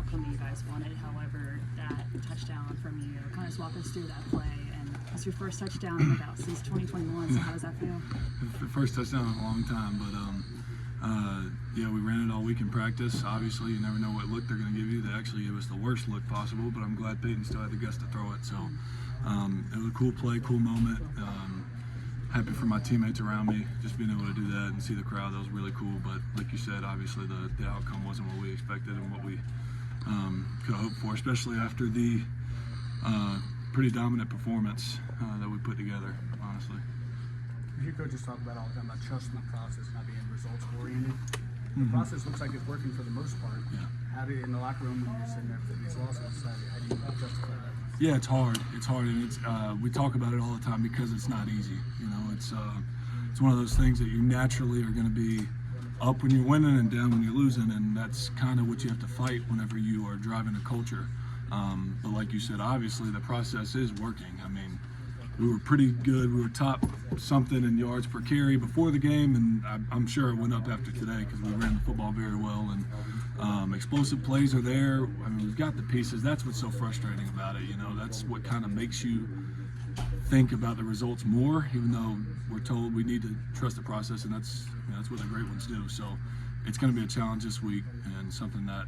outcome that you guys wanted. However, that touchdown from you, kind of walk us through that play. And it's your first touchdown in about since 2021. So how does that feel? The first touchdown in a long time, but yeah, we ran it all week in practice. Obviously, you never know what look they're going to give you. They actually gave us the worst look possible, but I'm glad Peyton still had the guts to throw it. So it was a cool play, cool moment. Happy for my teammates around me, just being able to do that and see the crowd. That was really cool. But like you said, obviously the outcome wasn't what we expected and what we could have hoped for, especially after the pretty dominant performance that we put together, honestly. You coaches talk about all the time about trusting the process, not being results oriented. The process looks like it's working for the most part. Yeah. How do you, in the locker room when you're sitting there for these losses, how do you justify that? Yeah, it's hard. It's hard, and it's we talk about it all the time because it's not easy. You know, it's one of those things that you naturally are going to be up when you're winning and down when you're losing, and that's kind of what you have to fight whenever you are driving a culture. But like you said, obviously the process is working. I mean, we were pretty good. We were top something in yards per carry before the game, and I'm sure it went up after today because we ran the football very well. And explosive plays are there. I mean, we've got the pieces. That's what's so frustrating about it. You know, that's what kind of makes you think about the results more, even though we're told we need to trust the process, and that's what the great ones do. So it's going to be a challenge this week, and something that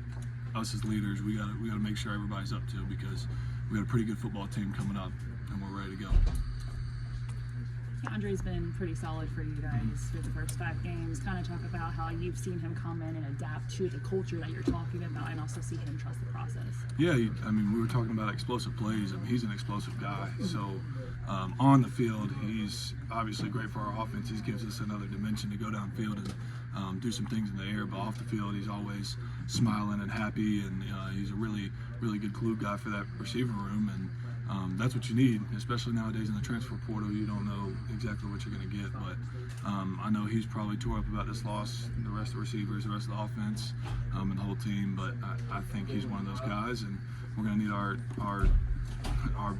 us as leaders we got to make sure everybody's up to, because we got a pretty good football team coming up, and we're ready to go. Andre's been pretty solid for you guys through the first 5 games. Kind of talk about how you've seen him come in and adapt to the culture that you're talking about, and also see him trust the process. Yeah, I mean, we were talking about explosive plays. I mean, he's an explosive guy. So on the field, he's obviously great for our offense. He gives us another dimension to go downfield and do some things in the air. But off the field, he's always smiling and happy, and he's a really, really good glue guy for that receiver room. And that's what you need, especially nowadays in the transfer portal. You don't know exactly what you're going to get, but I know he's probably tore up about this loss, the rest of the receivers, the rest of the offense, and the whole team. But I think he's one of those guys, and we're going to need our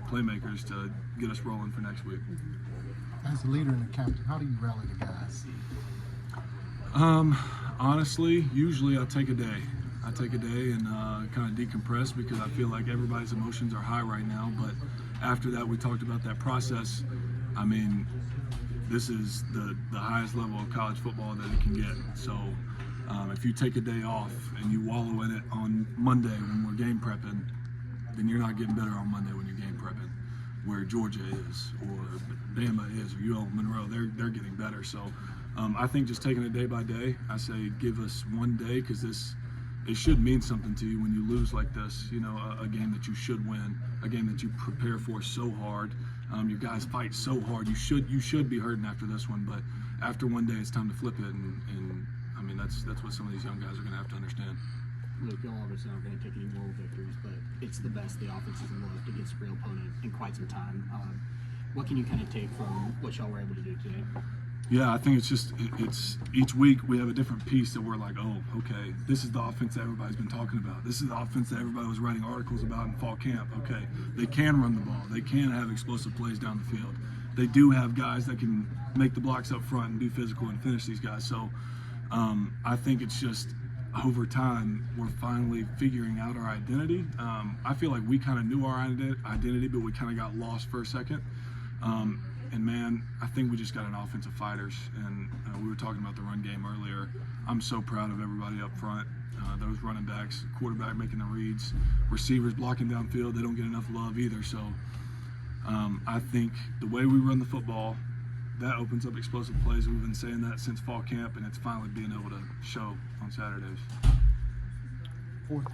playmakers to get us rolling for next week. As a leader and a captain, how do you rally the guys? Honestly, usually I take a day. I take a day and kind of decompress, because I feel like everybody's emotions are high right now. But after that, we talked about that process. I mean, this is the highest level of college football that it can get. So if you take a day off and you wallow in it on Monday when we're game prepping, then you're not getting better on Monday when you're game prepping. Where Georgia is, or Bama is, or UL Monroe, they're getting better. So I think just taking it day by day, I say give us one day, because it should mean something to you when you lose like this. You know, a game that you should win, a game that you prepare for so hard. Your guys fight so hard. You should be hurting after this one, but after one day, it's time to flip it. And I mean, that's what some of these young guys are going to have to understand. Look, y'all obviously aren't going to take any moral victories, but it's the best the offense has looked against a real opponent in quite some time. What can you kind of take from what y'all were able to do today? Yeah, I think it's each week we have a different piece that we're like, oh, okay, this is the offense that everybody's been talking about. This is the offense that everybody was writing articles about in fall camp. Okay, they can run the ball. They can have explosive plays down the field. They do have guys that can make the blocks up front and be physical and finish these guys. So I think it's just over time we're finally figuring out our identity. I feel like we kind of knew our identity, but we kind of got lost for a second. And man, I think we just got an offense of fighters, and we were talking about the run game earlier. I'm so proud of everybody up front. Those running backs, quarterback making the reads, receivers blocking downfield, they don't get enough love either. So I think the way we run the football, that opens up explosive plays. We've been saying that since fall camp, and it's finally being able to show on Saturdays. Fourth